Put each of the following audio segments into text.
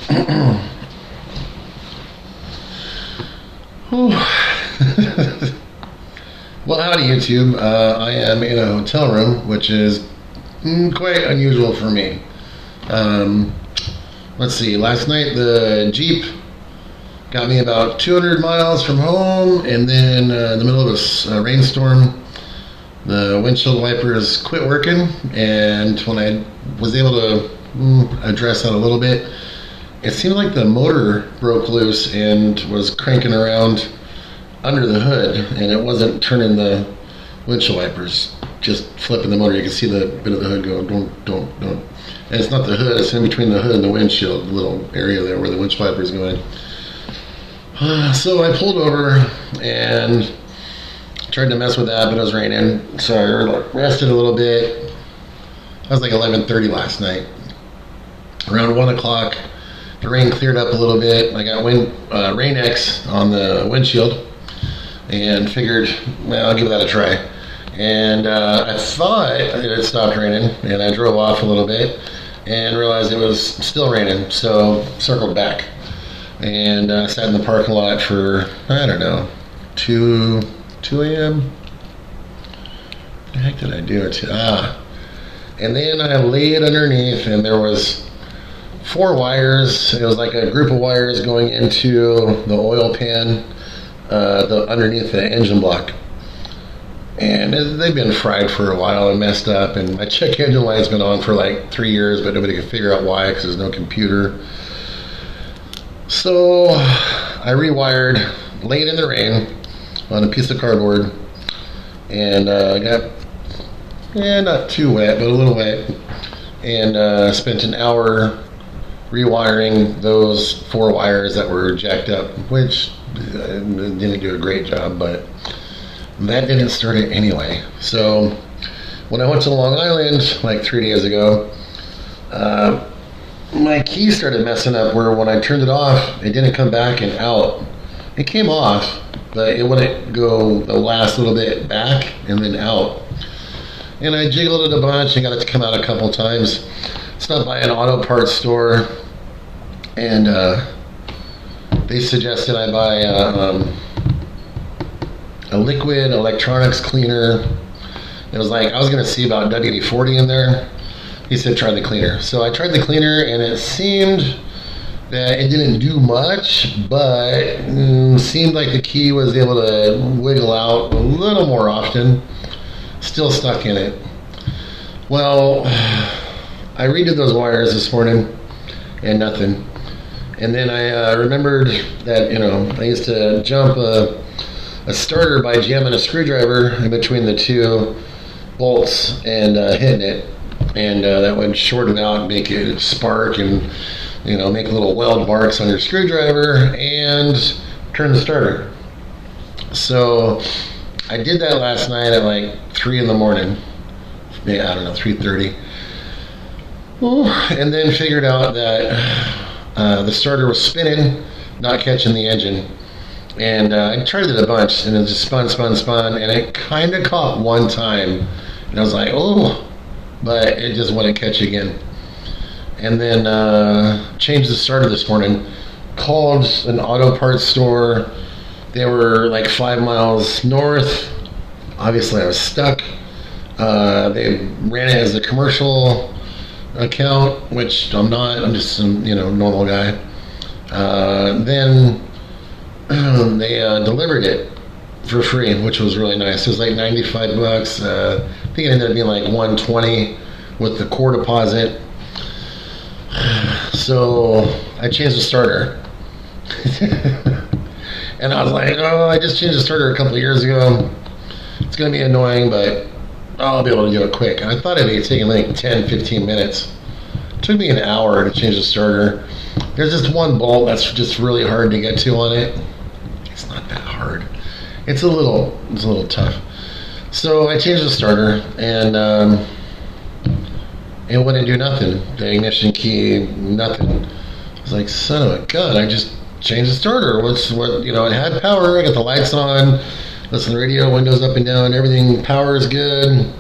Well, howdy, YouTube. I am in a hotel room, which is quite unusual for me. Let's see. Last night, the Jeep got me about 200 miles from home, and then in the middle of a rainstorm, the windshield wipers quit working, and when I was able to address that a little bit, it seemed like the motor broke loose and was cranking around under the hood, and it wasn't turning the windshield wipers, just flipping the motor. You can see the bit of the hood go don't. And it's not the hood, it's in between the hood and the windshield, the little area there where the windshield wiper is going. So I pulled over and tried to mess with that, but it was raining, so I rested a little bit. It was like 11:30 last night. Around 1 o'clock, the rain cleared up a little bit. I got Rain-X on the windshield and figured, well, I'll give that a try. And I thought it had stopped raining, and I drove off a little bit and realized it was still raining, so circled back and sat in the parking lot for, I don't know, 2 a.m. What the heck did I do? And then I laid underneath, and there was 4 wires. It was like a group of wires going into the oil pan underneath the engine block. And they've been fried for a while and messed up, and my check engine light's been on for like 3 years, but nobody could figure out why because there's no computer. So I rewired, laid in the rain on a piece of cardboard, and got, not too wet, but a little wet, and spent an hour rewiring those 4 wires that were jacked up, which didn't do a great job, but that didn't start it anyway. So when I went to Long Island like 3 days ago, my key started messing up where when I turned it off, it didn't come back and out. It came off, but it wouldn't go the last little bit back and then out. And I jiggled it a bunch and got it to come out a couple times. Stopped by an auto parts store, and they suggested I buy a liquid electronics cleaner. It was like, I was going to see about WD-40 in there. He said try the cleaner. So I tried the cleaner, and it seemed that it didn't do much, but seemed like the key was able to wiggle out a little more often. Still stuck in it. Well, I redid those wires this morning, and nothing. And then I remembered that, I used to jump a starter by jamming a screwdriver in between the 2 bolts and hitting it. And that would short it out and make it spark and, make little weld marks on your screwdriver and turn the starter. So I did that last night at like 3 in the morning. Yeah, I don't know, 3:30. And then figured out that the starter was spinning, not catching the engine. And I tried it a bunch, and it just spun, and it kind of caught one time. And I was like, oh, but it just wouldn't catch again. And then changed the starter this morning, called an auto parts store. They were like 5 miles north. Obviously, I was stuck. They ran it as a commercial account, which I'm not. I'm just some, normal guy. Then they delivered it for free, which was really nice. It was like $95. I think it ended up being like $120 with the core deposit. So I changed the starter. And I was like, oh, I just changed the starter a couple of years ago. It's going to be annoying, but I'll be able to do it quick. And I thought it'd be taking like 10-15 minutes. It took me an hour to change the starter. There's just one bolt that's just really hard to get to on it. It's not that hard. It's a little tough. So I changed the starter, and it wouldn't do nothing. The ignition key, nothing. I was like, son of a gun, I just changed the starter. It had power. I got the lights on, listen to the radio, windows up and down, everything, power is good.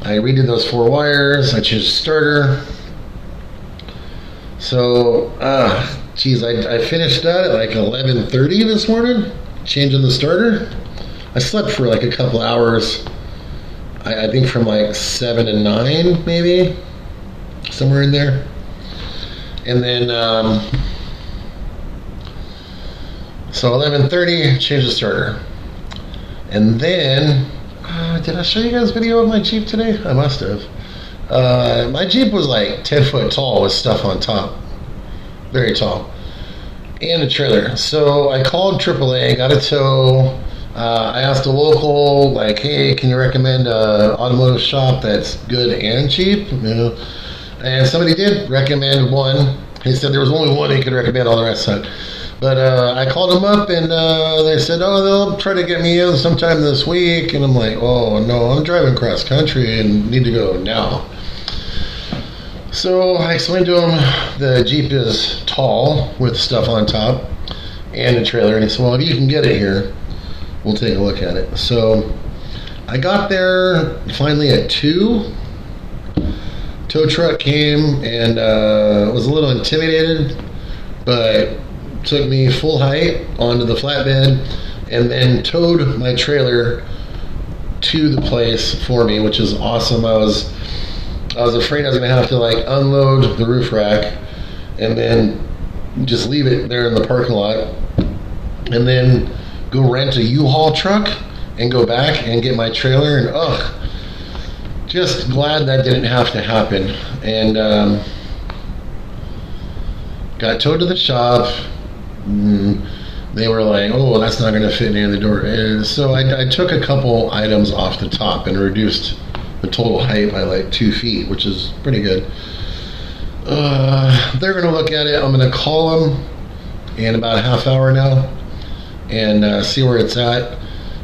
I redid those 4 wires. I changed the starter. So, geez, I finished that at like 11:30 this morning, changing the starter. I slept for like a couple hours. I think from like 7 to 9, maybe, somewhere in there. And then, so 11:30, change the starter. And then, did I show you guys a video of my Jeep today? I must have. My Jeep was like 10 foot tall with stuff on top. Very tall. And a trailer. So I called AAA, got a tow. I asked a local, like, hey, can you recommend an automotive shop that's good and cheap? You know? And somebody did recommend one. He said there was only one he could recommend, all the rest sucked. But I called them up and they said, oh, they'll try to get me in sometime this week. And I'm like, oh, no, I'm driving cross country and need to go now. So I explained to him the Jeep is tall with stuff on top and a trailer. And he said, well, if you can get it here, we'll take a look at it. So I got there finally at 2. Tow truck came and was a little intimidated, but took me full height onto the flatbed and then towed my trailer to the place for me, which is awesome. I was afraid I was going to have to like unload the roof rack and then just leave it there in the parking lot and then go rent a U-Haul truck and go back and get my trailer. And just glad that didn't have to happen. And got towed to the shop. They were like, oh, that's not going to fit near the door. And so I took a couple items off the top and reduced the total height by like 2 feet, which is pretty good. They're going to look at it. I'm going to call them in about a half hour now and see where it's at.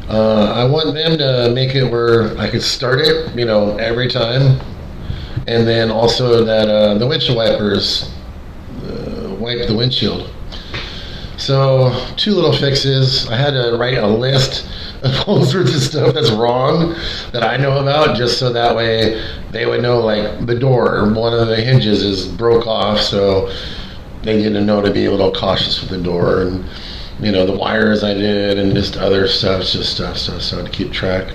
I want them to make it where I could start it, you know, every time. And then also that the windshield wipers wipe the windshield. So 2 little fixes. I had to write a list of all sorts of stuff that's wrong that I know about, just so that way they would know, like the door, one of the hinges is broke off, so they need to know to be a little cautious with the door. And you know, the wires I did and just other stuff, just stuff so to keep track.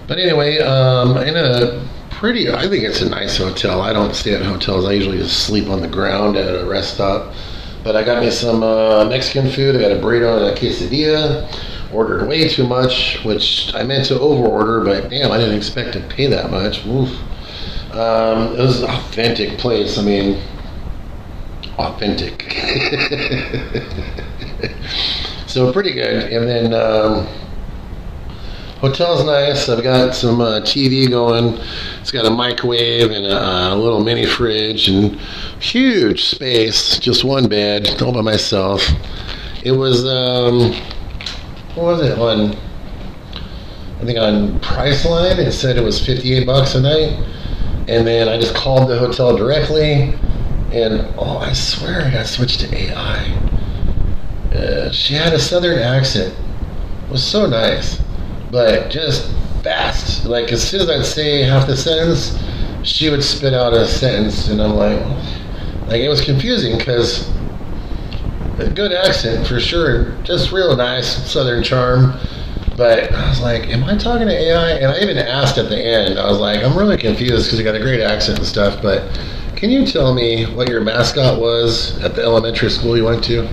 But anyway, in a pretty, I think it's a nice hotel. I don't stay at hotels. I usually just sleep on the ground at a rest stop. But I got me some Mexican food. I got a burrito and a quesadilla. Ordered way too much, which I meant to overorder, but damn, I didn't expect to pay that much. Oof. It was an authentic place. I mean, authentic. So pretty good. And then hotel's nice. I've got some TV going. It's got a microwave and a little mini fridge and huge space. Just one bed, all by myself. It was what was it on? I think on Priceline it said it was $58 a night, and then I just called the hotel directly, and I swear I got switched to AI. She had a southern accent. It was so nice, but just fast. Like as soon as I'd say half the sentence, she would spit out a sentence, and I'm like it was confusing because a good accent for sure, just real nice southern charm. But I was like, am I talking to AI? And I even asked at the end, I was like, I'm really confused because you got a great accent and stuff, but can you tell me what your mascot was at the elementary school you went to?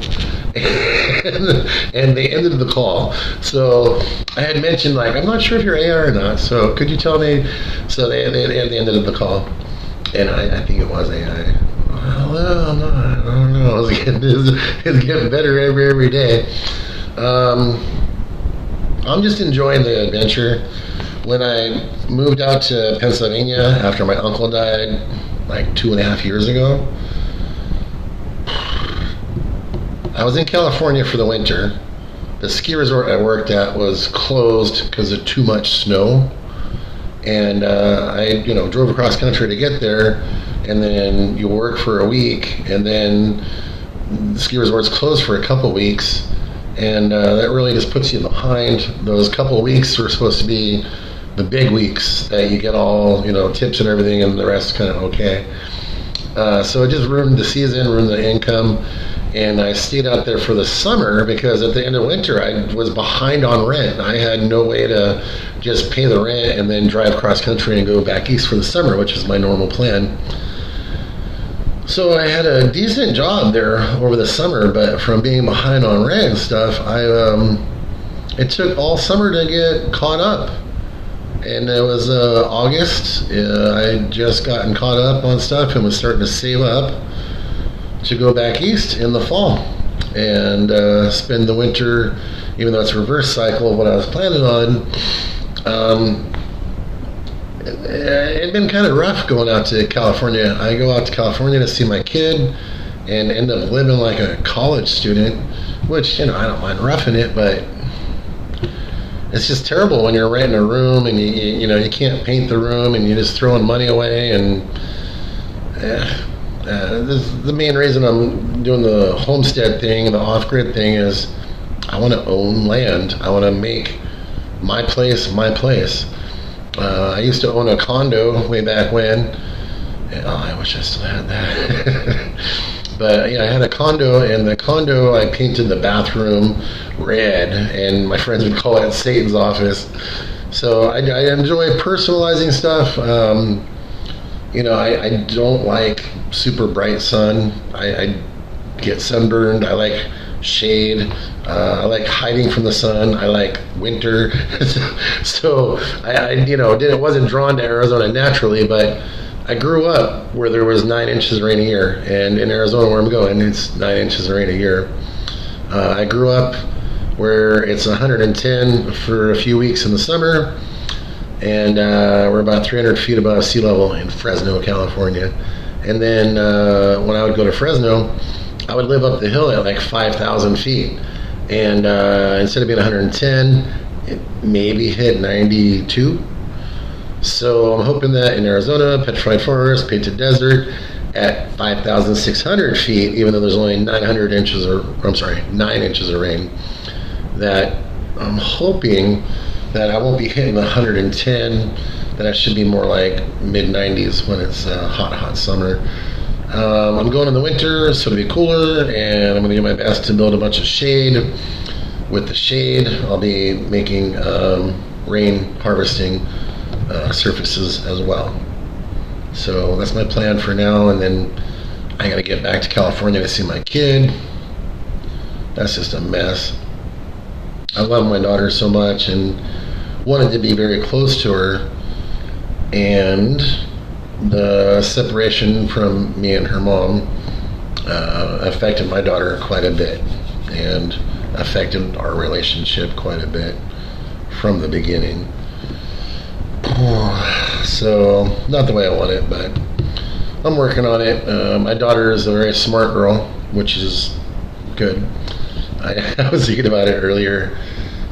And they ended the call. So I had mentioned, like, I'm not sure if you're AI or not, so could you tell me? So they ended the call. And I think it was AI. Well, I don't know. It's getting better every day. I'm just enjoying the adventure. When I moved out to Pennsylvania after my uncle died, like 2.5 years ago, I was in California for the winter. The ski resort I worked at was closed because of too much snow, and I drove across country to get there. And then you work for a week, and then the ski resort's closed for a couple weeks, and that really just puts you behind. Those couple weeks were supposed to be the big weeks that you get all tips and everything, and the rest kind of okay. So it just ruined the season, ruined the income. And I stayed out there for the summer because at the end of winter I was behind on rent. I had no way to just pay the rent and then drive cross country and go back east for the summer, which is my normal plan. So I had a decent job there over the summer, but from being behind on rent and stuff, it took all summer to get caught up. And it was August. I had just gotten caught up on stuff and was starting to save up to go back east in the fall and spend the winter, even though it's a reverse cycle of what I was planning on. It had been kind of rough going out to California. I go out to California to see my kid and end up living like a college student, which, I don't mind roughing it, but it's just terrible when you're renting a room and you can't paint the room and you're just throwing money away. And the main reason I'm doing the homestead thing, the off-grid thing, is I want to own land. I want to make my place my place. I used to own a condo way back when. I wish I still had that. But I had a condo, and the condo, I painted the bathroom red, and my friends would call it Satan's office. So I enjoy personalizing stuff. I don't like super bright sun. I get sunburned. I like shade. I like hiding from the sun. I like winter. So I wasn't drawn to Arizona naturally, but I grew up where there was 9 inches of rain a year, and in Arizona where I'm going, it's 9 inches of rain a year. I grew up where it's 110 for a few weeks in the summer, and we're about 300 feet above sea level in Fresno, California. And then when I would go to Fresno, I would live up the hill at like 5,000 feet. And instead of being 110, it maybe hit 92. So I'm hoping that in Arizona, Petrified Forest, Painted Desert, at 5,600 feet, even though there's only 9 inches of rain, that I'm hoping that I won't be hitting the 110, that I should be more like mid-90s when it's hot summer. I'm going in the winter, so it'll be cooler, and I'm going to do my best to build a bunch of shade. With the shade, I'll be making rain harvesting surfaces as well. So that's my plan for now, and then I got to get back to California to see my kid. That's just a mess. I love my daughter so much and wanted to be very close to her, and the separation from me and her mom affected my daughter quite a bit and affected our relationship quite a bit from the beginning. So, not the way I want it, but I'm working on it. My daughter is a very smart girl, which is good. I was thinking about it earlier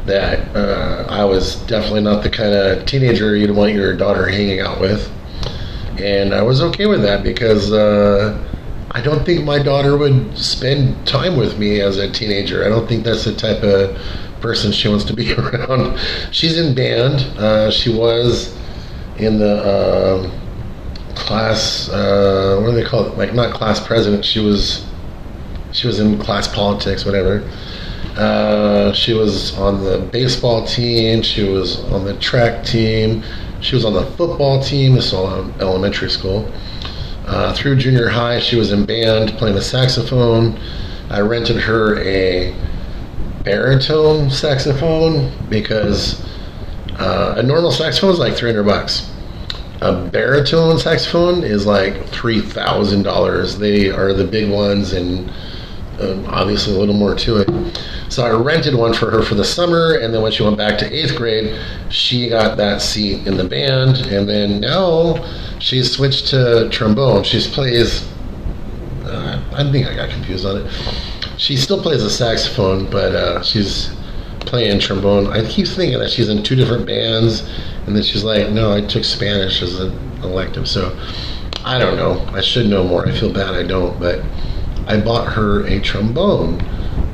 that I was definitely not the kind of teenager you'd want your daughter hanging out with. And I was okay with that because I don't think my daughter would spend time with me as a teenager. I don't think that's the type of person she wants to be around. She's in band. She was in the class, what do they call it? Like, not class president. She was in class politics, whatever. She was on the baseball team. She was on the track team. She was on the football team. This is all elementary school. Through junior high, she was in band playing the saxophone. I rented her a baritone saxophone because a normal saxophone is like $300. A baritone saxophone is like $3,000. They are the big ones, and obviously a little more to it. So I rented one for her for the summer, and then when she went back to 8th grade, she got that seat in the band, and then now she's switched to trombone. She plays, I think I got confused on it. She still plays the saxophone, but she's playing trombone. I keep thinking that she's in 2 different bands, and then she's like, no, I took Spanish as an elective, so I don't know. I should know more. I feel bad I don't, but I bought her a trombone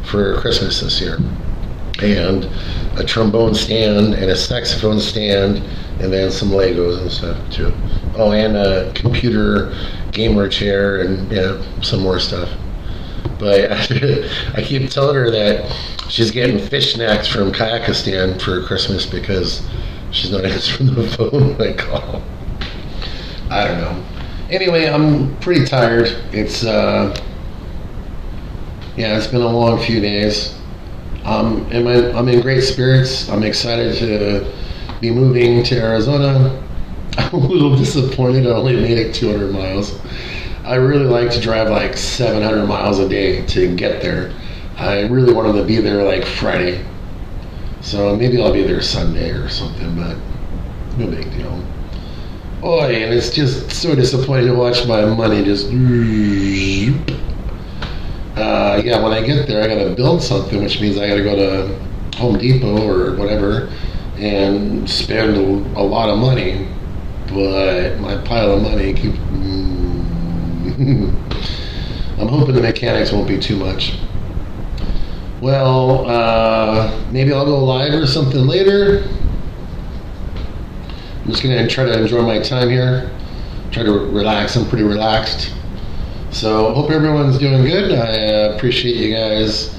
for Christmas this year, and a trombone stand and a saxophone stand, and then some Legos and stuff too. Oh, and a computer gamer chair and yeah, some more stuff. But I keep telling her that she's getting fish snacks from Kayakistan for Christmas because she's not answering the phone when I call. I don't know. Anyway, I'm pretty tired. It's it's been a long few days. I'm in great spirits. I'm excited to be moving to Arizona. I'm a little disappointed I only made it 200 miles. I really like to drive like 700 miles a day to get there. I really wanted to be there like Friday. So maybe I'll be there Sunday or something, but no big deal. Oh, and it's just so disappointing to watch my money just... when I get there, I gotta build something, which means I gotta go to Home Depot or whatever and spend a lot of money. But my pile of money keeps... I'm hoping the mechanics won't be too much. Well, maybe I'll go live or something later. I'm just going to try to enjoy my time here. Try to relax. I'm pretty relaxed. So, hope everyone's doing good. I appreciate you guys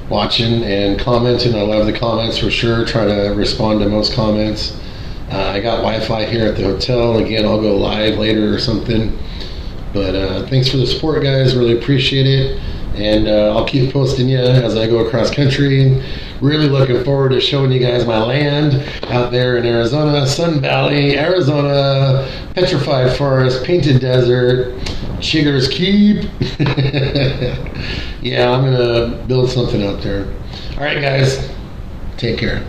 watching and commenting. I love the comments for sure. Try to respond to most comments. I got Wi-Fi here at the hotel. Again, I'll go live later or something. But thanks for the support, guys. Really appreciate it. And I'll keep posting you as I go across country. Really looking forward to showing you guys my land out there in Arizona, Sun Valley, Arizona, Petrified Forest, Painted Desert, Chigger's Keep. Yeah, I'm going to build something out there. All right, guys. Take care.